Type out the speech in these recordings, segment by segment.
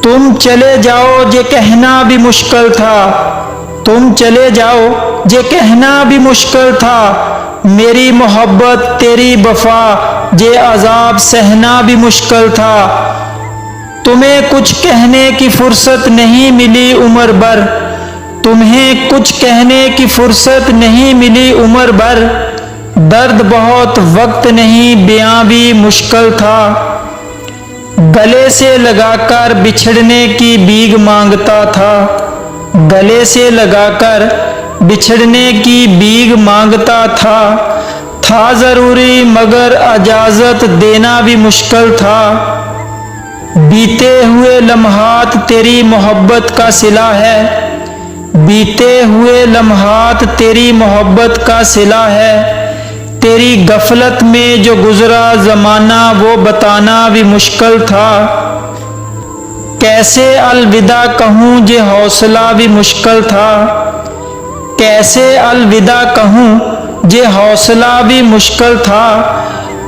तुम चले जाओ जे कहना भी मुश्किल था, तुम चले जाओ जे कहना भी मुश्किल था। मेरी मोहब्बत तेरी वफा जे अजाब सहना भी मुश्किल था। तुम्हें कुछ कहने की फुर्सत नहीं मिली उम्र भर, तुम्हें कुछ कहने की फुर्सत नहीं मिली उम्र भर। दर्द बहुत वक्त नहीं बयां भी मुश्किल था। गले से लगाकर बिछड़ने की भीख मांगता था, गले से लगाकर बिछड़ने की भीख मांगता था जरूरी मगर इजाजत देना भी मुश्किल था। बीते हुए लम्हात तेरी मोहब्बत का सिला है, बीते हुए लम्हात तेरी मोहब्बत का सिला है। तेरी गफलत में जो गुजरा जमाना वो बताना भी मुश्किल था। कैसे अलविदा कहूँ जे हौसला भी मुश्किल था, कैसे अलविदा कहूँ जे हौसला भी मुश्किल था।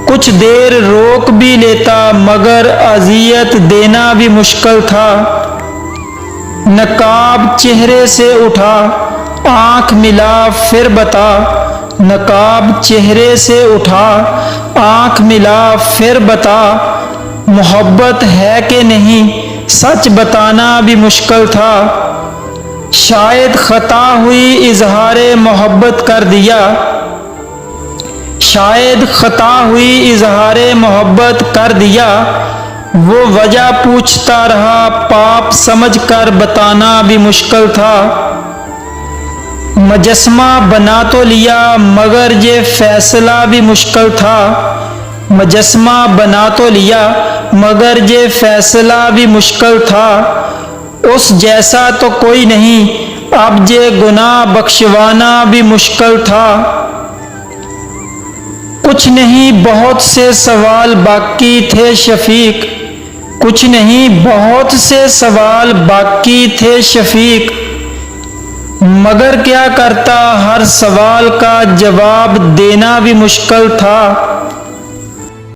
कुछ देर रोक भी लेता मगर अजियत देना भी मुश्किल था। नकाब चेहरे से उठा आँख मिला फिर बता, नकाब चेहरे से उठा आँख मिला फिर बता। मोहब्बत है कि नहीं सच बताना भी मुश्किल था। शायद खता हुई इजहारे मोहब्बत कर दिया, शायद खता हुई इजहारे मोहब्बत कर दिया। वो वजह पूछता रहा पाप समझकर बताना भी मुश्किल था। मुजस्मा बना तो लिया मगर ये फैसला भी मुश्किल था, मुजस्मा बना तो लिया मगर ये फैसला भी मुश्किल था। उस जैसा तो कोई नहीं अब ये गुनाह बख्शवाना भी मुश्किल था। कुछ नहीं बहुत से सवाल बाकी थे शफीक, कुछ नहीं बहुत से सवाल बाकी थे शफीक। मगर क्या करता हर सवाल का जवाब देना भी मुश्किल था।